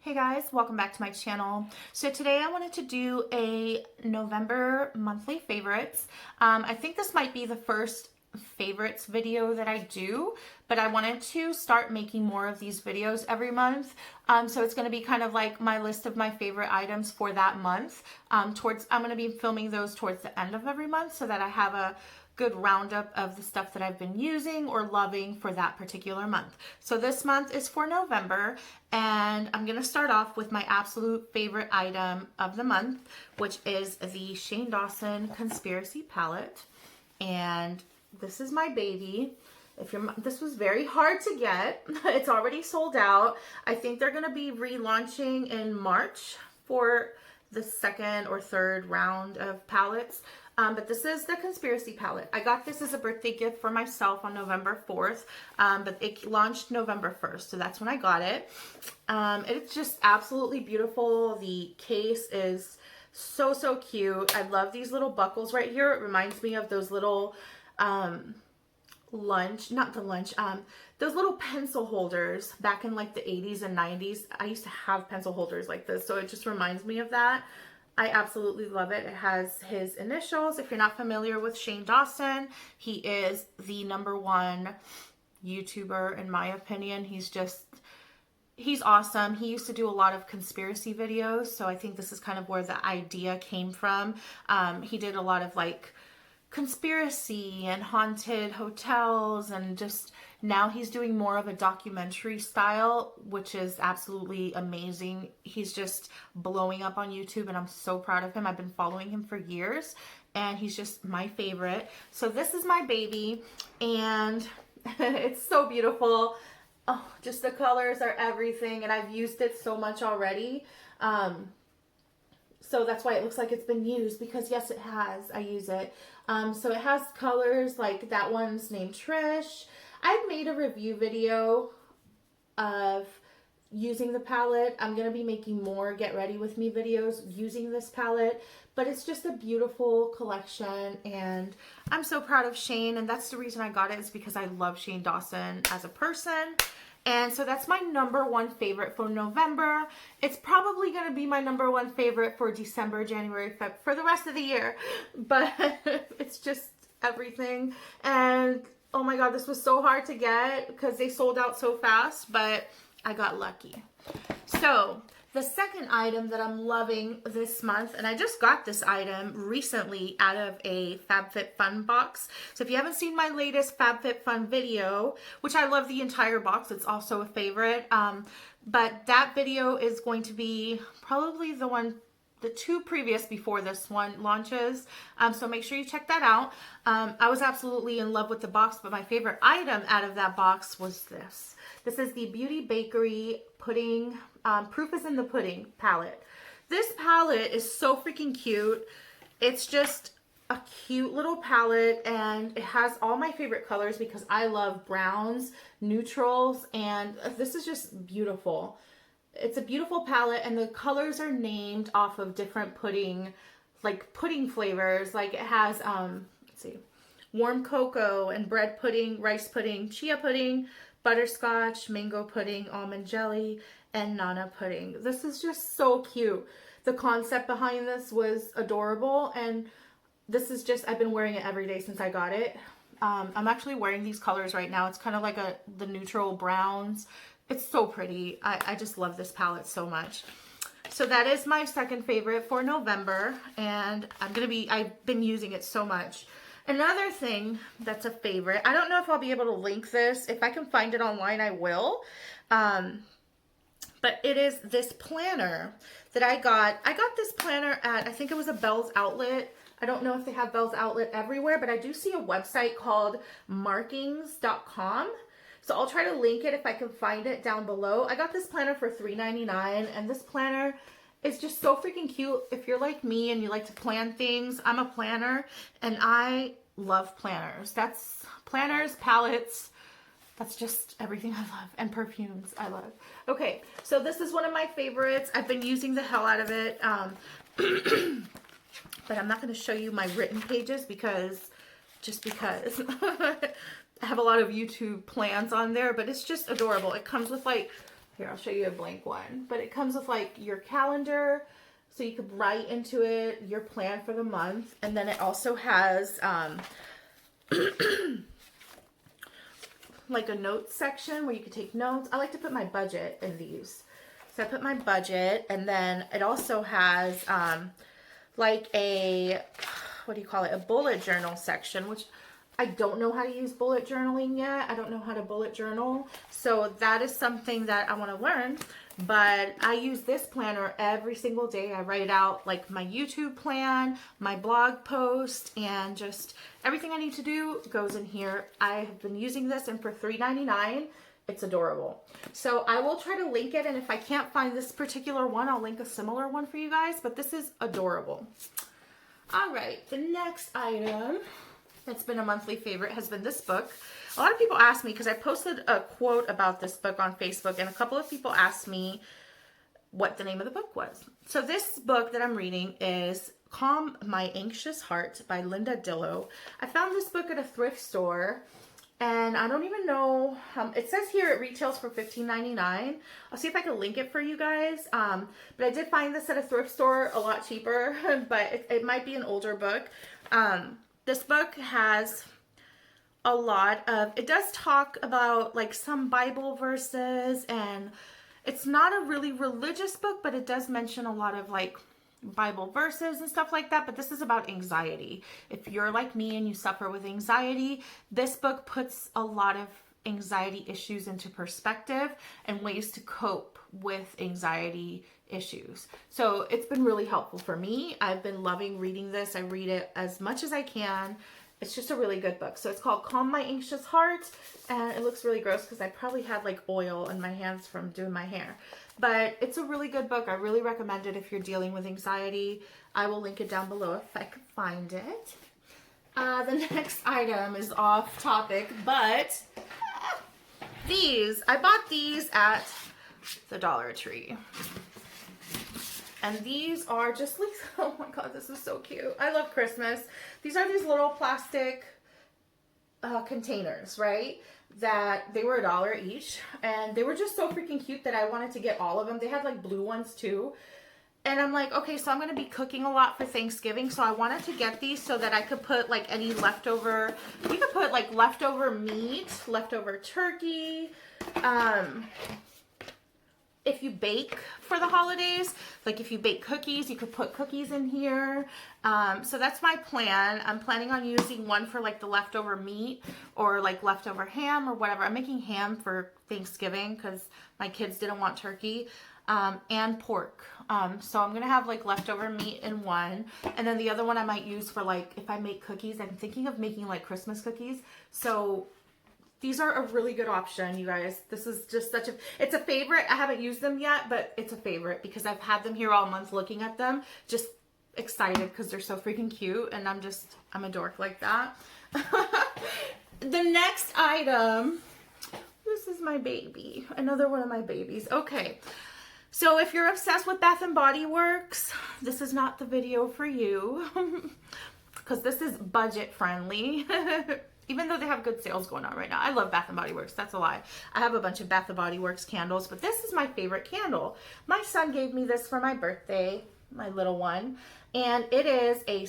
Hey guys, welcome back to my channel. So today I wanted to do a November monthly favorites. I think this might be the first favorites video that I do, but I wanted to start making more of these videos every month. So it's going to be kind of like my list of my favorite items for that month. I'm going to be filming those towards the end of every month so that I have a good roundup of the stuff that I've been using or loving for that particular month. So this month is for November, and I'm gonna start off with my absolute favorite item of the month, which is the Shane Dawson Conspiracy Palette. And this is my baby. This was very hard to get. It's already sold out. I think they're gonna be relaunching in March for the second or third round of palettes. But this is the Conspiracy palette. I got this as a birthday gift for myself on November 4th, but it launched November 1st, so that's when I got it. It's just absolutely beautiful. The case is so cute. I love these little buckles right here. It reminds me of those little those little pencil holders back in like the 80s and 90s. I used to have pencil holders like this, so it just reminds me of that. I absolutely love it. It has his initials. If you're not familiar with Shane Dawson, he is the #1 YouTuber in my opinion. He's awesome. He used to do a lot of conspiracy videos, so I think this is kind of where the idea came from. He did a lot of like conspiracy and haunted hotels, and just now he's doing more of a documentary style, which is absolutely amazing. He's just blowing up on YouTube, and I'm so proud of him. I've been following him for years, and he's just my favorite. So this is my baby, and it's so beautiful. Oh, just the colors are everything, and I've used it so much already. So that's why it looks like it's been used, because yes, it has. I use it. So it has colors like that one's named Trish. I've made a review video of using the palette. I'm going to be making more Get Ready With Me videos using this palette, but it's just a beautiful collection, and I'm so proud of Shane, and that's the reason I got it, is because I love Shane Dawson as a person. And so that's my #1 favorite for November. It's probably going to be my #1 favorite for December, January, February, for the rest of the year. But it's just everything. And oh my God, this was so hard to get because they sold out so fast, but I got lucky. So the second item that I'm loving this month, and I just got this item recently out of a FabFitFun box. So if you haven't seen my latest FabFitFun video, which I love the entire box, it's also a favorite. But that video is going to be probably the two previous before this one launches. So make sure you check that out. I was absolutely in love with the box, but my favorite item out of that box was this. This is the Beauty Bakery Pudding, Proof is in the Pudding palette. This palette is so freaking cute. It's just a cute little palette, and it has all my favorite colors because I love browns, neutrals, and this is just beautiful. It's a beautiful palette, and the colors are named off of different pudding flavors. Like it has, let's see, warm cocoa and bread pudding, rice pudding, chia pudding, butterscotch, mango pudding, almond jelly, and nana pudding. This is just so cute. The concept behind this was adorable, and this is just, I've been wearing it every day since I got it. I'm actually wearing these colors right now. It's kind of like the neutral browns. It's so pretty. I just love this palette so much. So that is my second favorite for November, and I've been using it so much. Another thing that's a favorite, I don't know if I'll be able to link this. If I can find it online, I will. But it is this planner that I got. I got this planner at, I think it was a Bell's Outlet. I don't know if they have Bell's Outlet everywhere, but I do see a website called markings.com. So I'll try to link it if I can find it down below. I got this planner for $3.99, and this planner is just so freaking cute. If you're like me and you like to plan things, I'm a planner, and I love planners. That's planners, palettes, that's just everything I love, and perfumes I love. Okay, so this is one of my favorites. I've been using the hell out of it, but I'm not going to show you my written pages because I have a lot of YouTube plans on there, but it's just adorable. It comes with like Here, I'll show you a blank one. But it comes with like your calendar, so you could write into it your plan for the month. And then it also has like a notes section where you could take notes. I like to put my budget in these. So I put my budget, and then it also has like a, what do you call it? A bullet journal section, which I don't know how to use bullet journaling yet. I don't know how to bullet journal. So that is something that I want to learn. But I use this planner every single day. I write out like my YouTube plan, my blog post, and just everything I need to do goes in here. I have been using this, and for $3.99, it's adorable. So I will try to link it, and if I can't find this particular one, I'll link a similar one for you guys, but this is adorable. All right, the next item that's been a monthly favorite has been this book. A lot of people ask me, because I posted a quote about this book on Facebook, and a couple of people asked me what the name of the book was. So this book that I'm reading is Calm My Anxious Heart by Linda Dillow. I found this book at a thrift store, and I don't even know, it says here it retails for $15.99. I'll see if I can link it for you guys. But I did find this at a thrift store a lot cheaper, but it might be an older book. This book has a lot of, it does talk about like some Bible verses, and it's not a really religious book, but it does mention a lot of like Bible verses and stuff like that. But this is about anxiety. If you're like me and you suffer with anxiety, this book puts a lot of anxiety issues into perspective and ways to cope with anxiety issues. So it's been really helpful for me. I've been loving reading this. I read it as much as I can. It's just a really good book. So it's called Calm My Anxious Heart, and it looks really gross because I probably had like oil in my hands from doing my hair. But it's a really good book. I really recommend it if you're dealing with anxiety. I will link it down below if I can find it. The next item is off topic, but I bought these at the Dollar Tree. And these are just like, oh my God, this is so cute. I love Christmas. These are these little plastic containers, right? That they were $1 each. And they were just so freaking cute that I wanted to get all of them. They had like blue ones too. And I'm like, okay, so I'm going to be cooking a lot for Thanksgiving. So I wanted to get these so that I could put like any leftover, you could put like leftover meat, leftover turkey, if you bake for the holidays, like if you bake cookies, you could put cookies in here. So that's my plan. I'm planning on using one for like the leftover meat or like leftover ham or whatever. I'm making ham for Thanksgiving because my kids didn't want turkey, and pork. So I'm going to have like leftover meat in one. And then the other one I might use for like, if I make cookies, I'm thinking of making like Christmas cookies. So these are a really good option, you guys. This is just such a, it's a favorite. I haven't used them yet, but it's a favorite because I've had them here all month looking at them. Just excited because they're so freaking cute, and I'm a dork like that. The next item, this is my baby. Another one of my babies. Okay. So if you're obsessed with Bath and Body Works, this is not the video for you because this is budget friendly. Even though they have good sales going on right now. I love Bath and Body Works. That's a lie. I have a bunch of Bath and Body Works candles, but this is my favorite candle. My son gave me this for my birthday, my little one, and it is a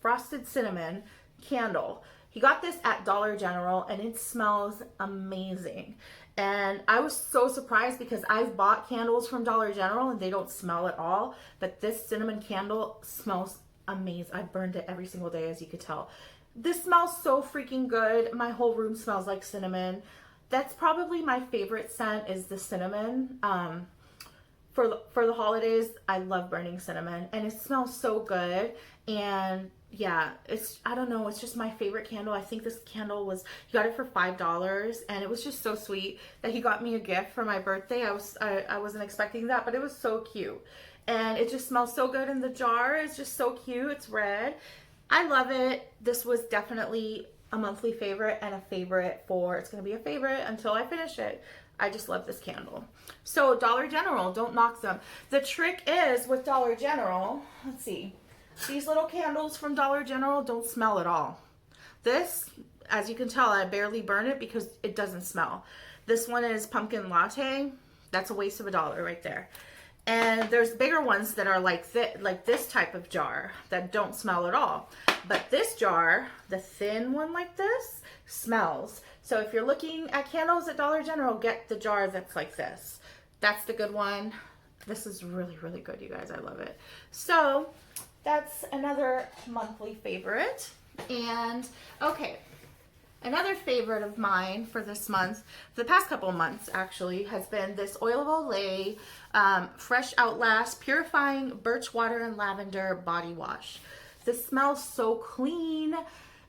frosted cinnamon candle. He got this at Dollar General, and it smells amazing. And I was so surprised because I've bought candles from Dollar General and they don't smell at all, but this cinnamon candle smells amazing. I burned it every single day, as you could tell. This smells so freaking good. My whole room smells like cinnamon. That's probably my favorite scent, is the cinnamon. For the holidays, I love burning cinnamon, and it smells so good. And yeah, I don't know, it's just my favorite candle. I think this candle he got it for $5, and it was just so sweet that he got me a gift for my birthday. I wasn't expecting that, but it was so cute. And it just smells so good in the jar. It's just so cute. It's red. I love it. This was definitely a monthly favorite and a favorite it's going to be a favorite until I finish it. I just love this candle. So Dollar General, don't knock them. The trick is with Dollar General, let's see, these little candles from Dollar General don't smell at all. This, as you can tell, I barely burn it because it doesn't smell. This one is pumpkin latte. That's a waste of $1 right there. And there's bigger ones that are like this type of jar that don't smell at all. But this jar, the thin one like this, smells. So if you're looking at candles at Dollar General, get the jar that's like this. That's the good one. This is really, really good, you guys. I love it. So that's another monthly favorite. And okay, another favorite of mine for this month, for the past couple of months actually, has been this Oil of Olay Fresh Outlast Purifying Birch Water and Lavender Body Wash. This smells so clean.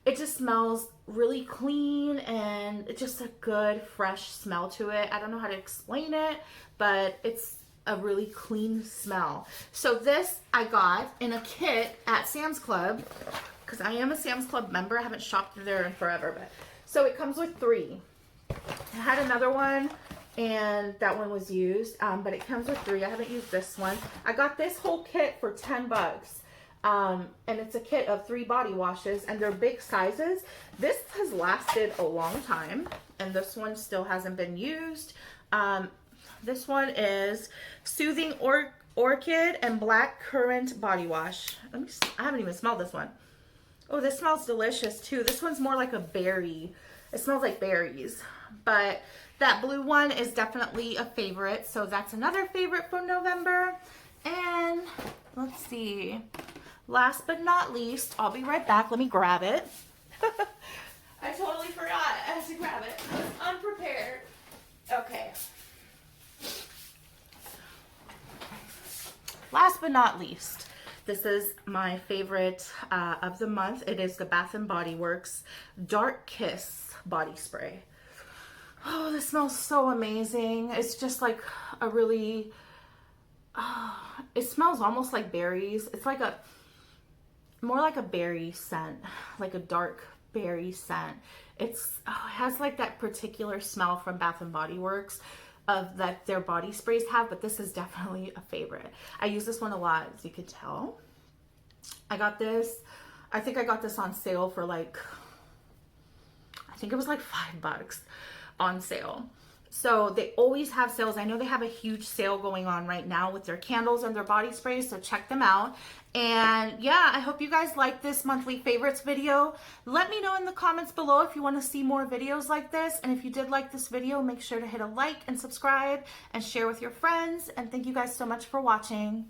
It just smells really clean and it's just a good fresh smell to it. I don't know how to explain it, but it's a really clean smell. So this I got in a kit at Sam's Club because I am a Sam's Club member. I haven't shopped there in forever, but so it comes with 3. I had another one and that one was used, but it comes with 3. I haven't used this one. I got this whole kit for $10. And it's a kit of 3 body washes and they're big sizes. This has lasted a long time and this one still hasn't been used. This one is Soothing Orchid and Black Currant Body Wash. I haven't even smelled this one. Oh, this smells delicious too. This one's more like a berry. It smells like berries. But that blue one is definitely a favorite. So that's another favorite from November. And let's see. Last but not least, I'll be right back. Let me grab it. I totally forgot I had to grab it. I was unprepared. Okay. Last but not least, this is my favorite of the month. It is the Bath & Body Works Dark Kiss Body Spray. Oh, this smells so amazing. It's just like a really, it smells almost like berries. It's like more like a berry scent, like a dark berry scent. It has like that particular smell from Bath & Body Works of that their body sprays have, but this is definitely a favorite. I use this one a lot, as you can tell. I got this, I think I got this on sale for like, I think it was like $5 on sale. So they always have sales. I know they have a huge sale going on right now with their candles and their body sprays, so check them out. And yeah, I hope you guys like this monthly favorites video. Let me know in the comments below if you want to see more videos like this. And if you did like this video, make sure to hit a like and subscribe and share with your friends. And thank you guys so much for watching.